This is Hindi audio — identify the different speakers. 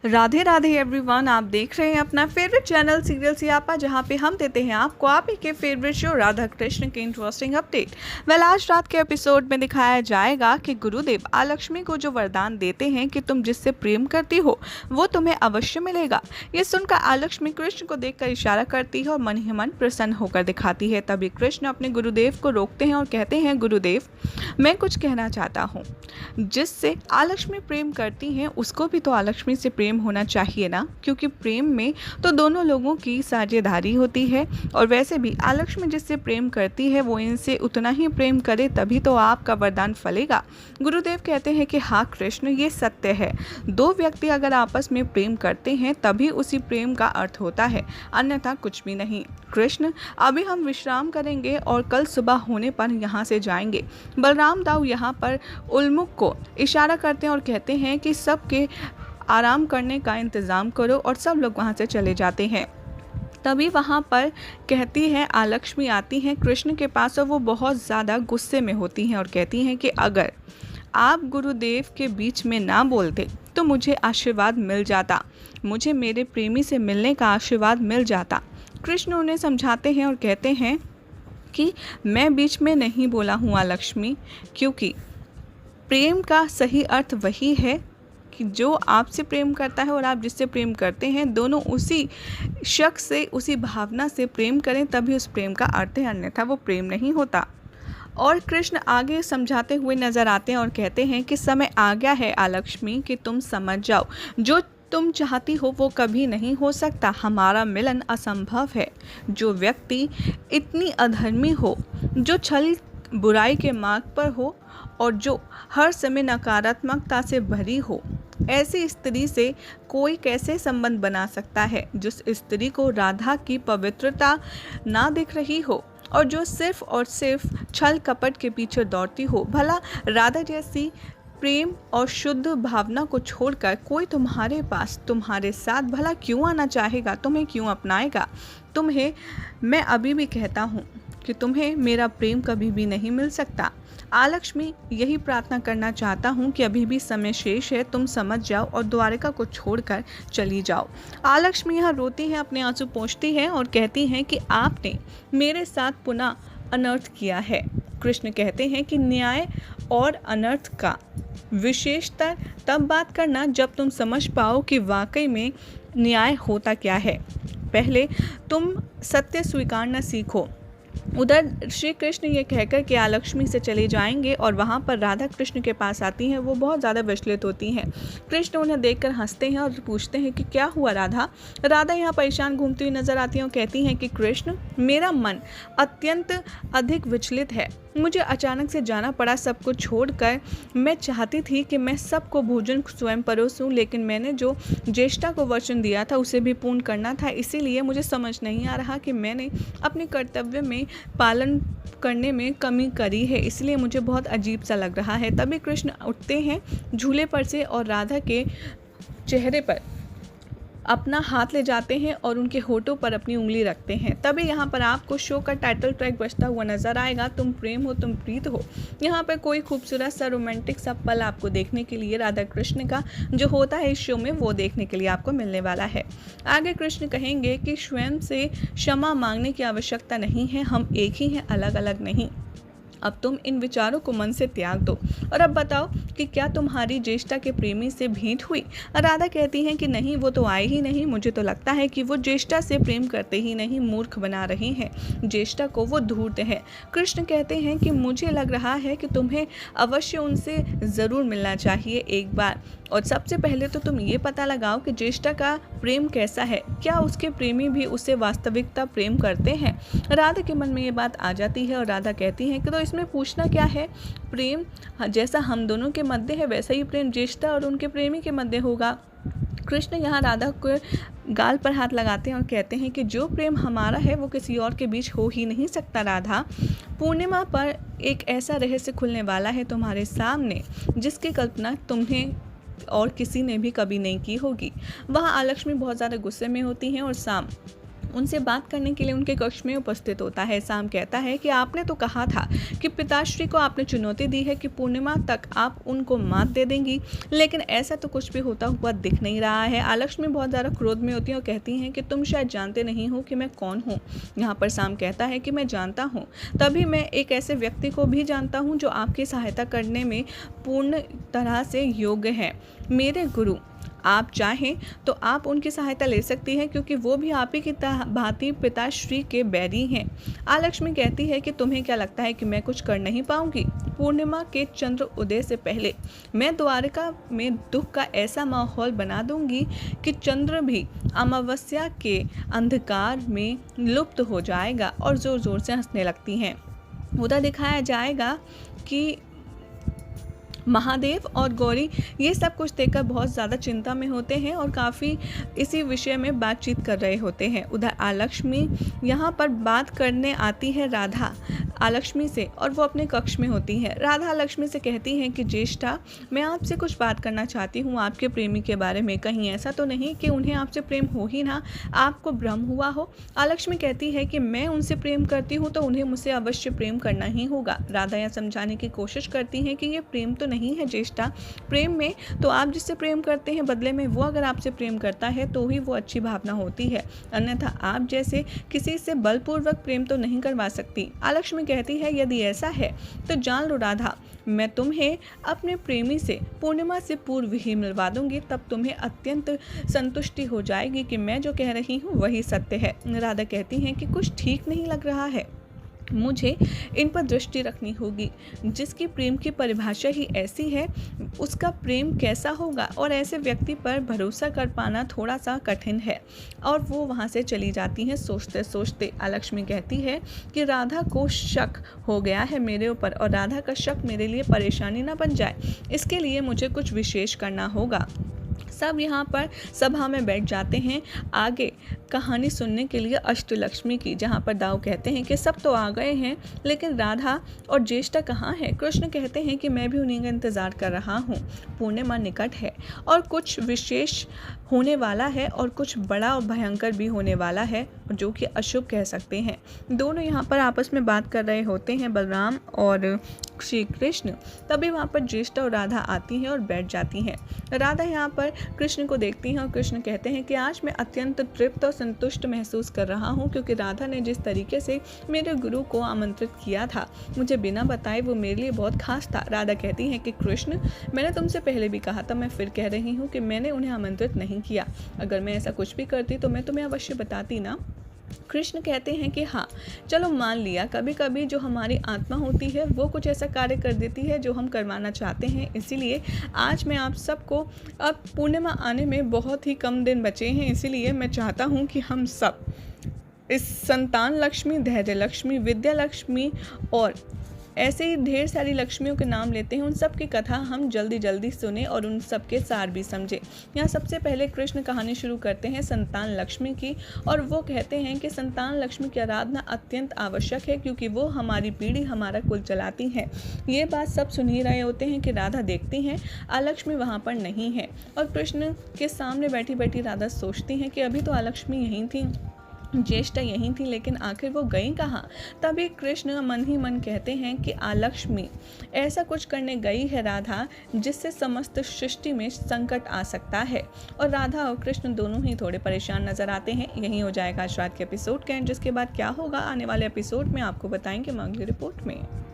Speaker 1: राधे राधे एवरीवन, आप देख रहे हैं अपना फेवरेट चैनल सीरियल सियापा, जहां पे हम देते हैं आपको आप ही के फेवरेट शो राधा कृष्ण के इंटरेस्टिंग अपडेट। आज रात के एपिसोड में दिखाया जाएगा कि गुरुदेव आलक्ष्मी को जो वरदान देते हैं कि तुम जिससे प्रेम करती हो वो तुम्हें अवश्य मिलेगा। ये सुनकर आलक्ष्मी कृष्ण को देखकर इशारा करती है और मन ही मन प्रसन्न होकर दिखाती है। तभी कृष्ण अपने गुरुदेव को रोकते हैं और कहते हैं, गुरुदेव मैं कुछ कहना चाहता हूँ। जिससे आलक्ष्मी प्रेम करती हैं उसको भी तो आलक्ष्मी से प्रेम होना चाहिए ना, क्योंकि प्रेम में तो दोनों लोगों की साझेदारी होती है। और वैसे भी आलक्ष्मी जिससे प्रेम करती है वो इनसे उतना ही प्रेम करे, तभी तो आपका वरदान फलेगा। गुरुदेव कहते हैं कि हाँ कृष्ण, ये सत्य है। दो व्यक्ति अगर आपस में प्रेम करते हैं तभी उसी प्रेम का अर्थ होता है, अन्यथा कुछ भी नहीं। कृष्ण, अभी हम विश्राम करेंगे और कल सुबह होने पर यहाँ से जाएंगे। बलराम दाऊ यहाँ पर उल्मुख को इशारा करते हैं और कहते हैं कि सबके आराम करने का इंतज़ाम करो, और सब लोग वहाँ से चले जाते हैं। तभी वहाँ पर कहती है आलक्ष्मी आती हैं कृष्ण के पास और वो बहुत ज़्यादा गुस्से में होती हैं और कहती हैं कि अगर आप गुरुदेव के बीच में ना बोलते तो मुझे आशीर्वाद मिल जाता, मुझे मेरे प्रेमी से मिलने का आशीर्वाद मिल जाता। कृष्ण उन्हें समझाते हैं और कहते हैं कि मैं बीच में नहीं बोला हूँ आलक्ष्मी, क्योंकि प्रेम का सही अर्थ वही है कि जो आपसे प्रेम करता है और आप जिससे प्रेम करते हैं दोनों उसी शख्स से, उसी भावना से प्रेम करें, तभी उस प्रेम का अर्थ है, अन्यथा वो प्रेम नहीं होता। और कृष्ण आगे समझाते हुए नजर आते हैं और कहते हैं कि समय आ गया है आलक्ष्मी कि तुम समझ जाओ, जो तुम चाहती हो वो कभी नहीं हो सकता। हमारा मिलन असंभव है। जो व्यक्ति इतनी अधर्मी हो, जो छल बुराई के मार्ग पर हो और जो हर समय नकारात्मकता से भरी हो, ऐसी स्त्री से कोई कैसे संबंध बना सकता है। जिस स्त्री को राधा की पवित्रता ना दिख रही हो और जो सिर्फ और सिर्फ छल कपट के पीछे दौड़ती हो, भला राधा जैसी प्रेम और शुद्ध भावना को छोड़कर कोई तुम्हारे पास, तुम्हारे साथ भला क्यों आना चाहेगा, तुम्हें क्यों अपनाएगा। तुम्हें मैं अभी भी कहता हूँ कि तुम्हें मेरा प्रेम कभी भी नहीं मिल सकता। आलक्ष्मी, यही प्रार्थना करना चाहता हूँ कि अभी भी समय शेष है, तुम समझ जाओ और द्वारिका को छोड़कर चली जाओ। आलक्ष्मी यहाँ रोती है, अपने आंसू पोंछती है और कहती हैं कि आपने मेरे साथ पुनः अनर्थ किया है। कृष्ण कहते हैं कि न्याय और अनर्थ का विशेषतर तब बात करना जब तुम समझ पाओ कि वाकई में न्याय होता क्या है। पहले तुम सत्य स्वीकारना सीखो। उधर श्री कृष्ण ये कहकर कि आलक्ष्मी से चले जाएंगे और वहाँ पर राधा कृष्ण के पास आती हैं। वो बहुत ज़्यादा विचलित होती हैं। कृष्ण उन्हें देखकर हंसते हैं और पूछते हैं कि क्या हुआ राधा। राधा यहाँ परेशान घूमती हुई नजर आती हैं और कहती हैं कि कृष्ण, मेरा मन अत्यंत अधिक विचलित है। मुझे अचानक से जाना पड़ा सब कुछ छोड़कर। मैं चाहती थी कि मैं सबको भोजन स्वयं परोसूं, लेकिन मैंने जो ज्येष्ठा को वचन दिया था उसे भी पूर्ण करना था। इसीलिए मुझे समझ नहीं आ रहा कि मैंने अपने कर्तव्य में पालन करने में कमी करी है, इसलिए मुझे बहुत अजीब सा लग रहा है। तभी कृष्ण उठते हैं झूले पर से और राधा के चेहरे पर अपना हाथ ले जाते हैं और उनके होठों पर अपनी उंगली रखते हैं। तभी यहाँ पर आपको शो का टाइटल ट्रैक बजता हुआ नजर आएगा, तुम प्रेम हो तुम प्रीत हो। यहाँ पर कोई खूबसूरत सा रोमांटिक सा पल आपको देखने के लिए राधा कृष्ण का जो होता है इस शो में, वो देखने के लिए आपको मिलने वाला है। आगे कृष्ण कहेंगे कि स्वयं से क्षमा मांगने की आवश्यकता नहीं है, हम एक ही हैं, अलग अलग नहीं। अब तुम इन विचारों को मन से त्याग दो और अब बताओ कि क्या तुम्हारी ज्येष्ठा के प्रेमी से भेंट हुई। राधा कहती हैं कि नहीं, वो तो आए ही नहीं। मुझे तो लगता है कि वो ज्येष्ठा से प्रेम करते ही नहीं, मूर्ख बना रहे हैं। ज्येष्ठा को वो ढूंढते हैं। कृष्ण कहते हैं कि मुझे लग रहा है कि तुम्हें अवश्य उनसे ज़रूर मिलना चाहिए एक बार, और सबसे पहले तो तुम ये पता लगाओ कि ज्येष्ठा का प्रेम कैसा है, क्या उसके प्रेमी भी उससे वास्तविकता प्रेम करते हैं। राधा के मन में ये बात आ जाती है और राधा कहती हैं कि तो इसमें पूछना क्या है, प्रेम जैसा हम दोनों के मध्य है वैसा ही प्रेम ज्येष्ठा और उनके प्रेमी के मध्य होगा। कृष्ण यहाँ राधा को गाल पर हाथ लगाते हैं और कहते हैं कि जो प्रेम हमारा है वो किसी और के बीच हो ही नहीं सकता राधा। पूर्णिमा पर एक ऐसा रहस्य खुलने वाला है तुम्हारे सामने जिसकी कल्पना तुम्हें और किसी ने भी कभी नहीं की होगी। वहाँ आलक्ष्मी बहुत ज़्यादा गुस्से में होती हैं और शाम उनसे बात करने के लिए उनके कक्ष में उपस्थित होता है। साम कहता है कि आपने तो कहा था कि पिताश्री को आपने चुनौती दी है कि पूर्णिमा तक आप उनको मात दे देंगी, लेकिन ऐसा तो कुछ भी होता हुआ दिख नहीं रहा है। आलक्ष्मी बहुत ज़्यादा क्रोध में होती है और कहती हैं कि तुम शायद जानते नहीं हो कि मैं कौन हूँ। यहाँ पर साम कहता है कि मैं जानता हूँ, तभी मैं एक ऐसे व्यक्ति को भी जानता हूँ जो आपकी सहायता करने में पूर्ण तरह से योग्य है। मेरे गुरु, आप चाहें तो आप उनकी सहायता ले सकती हैं, क्योंकि वो भी आप ही की भांति पिताश्री के बैरी हैं। आलक्ष्मी कहती है कि तुम्हें क्या लगता है कि मैं कुछ कर नहीं पाऊंगी? पूर्णिमा के चंद्र उदय से पहले मैं द्वारका में दुख का ऐसा माहौल बना दूंगी कि चंद्र भी अमावस्या के अंधकार में लुप्त हो जाएगा और जोर जोर से हंसने लगती हैं। उधर दिखाया जाएगा कि महादेव और गौरी ये सब कुछ देखकर बहुत ज़्यादा चिंता में होते हैं और काफ़ी इसी विषय में बातचीत कर रहे होते हैं। उधर आलक्ष्मी यहाँ पर बात करने आती है राधा आलक्ष्मी से, और वो अपने कक्ष में होती है। राधा आलक्ष्मी से कहती हैं कि ज्येष्ठा, मैं आपसे कुछ बात करना चाहती हूँ आपके प्रेमी के बारे में। कहीं ऐसा तो नहीं कि उन्हें आपसे प्रेम हो ही ना, आपको भ्रम हुआ हो? आलक्ष्मी कहती है कि मैं उनसे प्रेम करती हूँ तो उन्हें मुझसे अवश्य प्रेम करना ही होगा। राधा यह समझाने की कोशिश करती हैं कि ये प्रेम तो नहीं है ज्येष्ठा। प्रेम में तो आप जिससे प्रेम करते हैं बदले में वो अगर आपसे प्रेम करता है तो ही वो अच्छी भावना होती है, अन्यथा आप जैसे किसी से बलपूर्वक प्रेम तो नहीं करवा सकती। आलक्ष्मी कहती है यदि ऐसा है तो जान लो राधा, मैं तुम्हें अपने प्रेमी से पूर्णिमा से पूर्व ही मिलवा दूंगी, तब तुम्हें अत्यंत संतुष्टि हो जाएगी कि मैं जो कह रही हूँ वही सत्य है। राधा कहती हैं कि कुछ ठीक नहीं लग रहा है, मुझे इन पर दृष्टि रखनी होगी। जिसकी प्रेम की परिभाषा ही ऐसी है उसका प्रेम कैसा होगा, और ऐसे व्यक्ति पर भरोसा कर पाना थोड़ा सा कठिन है। और वो वहाँ से चली जाती हैं सोचते सोचते। आलक्ष्मी कहती है कि राधा को शक हो गया है मेरे ऊपर, और राधा का शक मेरे लिए परेशानी ना बन जाए, इसके लिए मुझे कुछ विशेष करना होगा। सब यहाँ पर सभा में बैठ जाते हैं आगे कहानी सुनने के लिए अष्टलक्ष्मी की, जहाँ पर दाऊ कहते हैं कि सब तो आ गए हैं लेकिन राधा और ज्येष्ठा कहाँ है? कृष्ण कहते हैं कि मैं भी उन्हीं का इंतज़ार कर रहा हूँ। पूर्णिमा निकट है और कुछ विशेष होने वाला है और कुछ बड़ा और भयंकर भी होने वाला है, जो कि अशुभ कह सकते हैं। दोनों यहाँ पर आपस में बात कर रहे होते हैं, बलराम और श्री कृष्ण। तभी वहाँ पर ज्येष्ठा और राधा आती हैं और बैठ जाती हैं। राधा यहाँ पर कृष्ण को देखती हैं और कृष्ण कहते हैं कि आज मैं अत्यंत तृप्त और संतुष्ट महसूस कर रहा हूँ, क्योंकि राधा ने जिस तरीके से मेरे गुरु को आमंत्रित किया था, मुझे बिना बताए वो मेरे लिए बहुत खास था। राधा कहती हैं कि कृष्ण, मैंने तुमसे पहले भी कहा था, मैं फिर कह रही हूँ कि मैंने उन्हें आमंत्रित नहीं किया। अगर मैं ऐसा कुछ भी करती तो मैं तुम्हें अवश्य बताती ना। कृष्ण कहते हैं कि हाँ चलो मान लिया, कभी कभी जो हमारी आत्मा होती है वो कुछ ऐसा कार्य कर देती है जो हम करवाना चाहते हैं। इसीलिए आज मैं आप सबको, अब पूर्णिमा आने में बहुत ही कम दिन बचे हैं, इसीलिए मैं चाहता हूँ कि हम सब इस संतान लक्ष्मी, धैर्य लक्ष्मी, विद्या लक्ष्मी और ऐसे ही ढेर सारी लक्ष्मियों के नाम लेते हैं, उन सब की कथा हम जल्दी जल्दी सुने और उन सब के सार भी समझे। यहाँ सबसे पहले कृष्ण कहानी शुरू करते हैं संतान लक्ष्मी की, और वो कहते हैं कि संतान लक्ष्मी की आराधना अत्यंत आवश्यक है, क्योंकि वो हमारी पीढ़ी, हमारा कुल चलाती हैं। ये बात सब सुन ही रहे होते हैं कि राधा देखती हैं आलक्ष्मी वहाँ पर नहीं है, और कृष्ण के सामने बैठी बैठी राधा सोचती हैं कि अभी तो आलक्ष्मी यहीं थी, ज्येष्ठा यहीं थी, लेकिन आखिर वो गई कहाँ? तभी कृष्ण मन ही मन कहते हैं कि आलक्ष्मी ऐसा कुछ करने गई है राधा, जिससे समस्त सृष्टि में संकट आ सकता है। और राधा और कृष्ण दोनों ही थोड़े परेशान नजर आते हैं। यहीं हो जाएगा आज रात के एपिसोड का एंड, जिसके बाद क्या होगा आने वाले एपिसोड में आपको बताएंगे हम अगली रिपोर्ट में।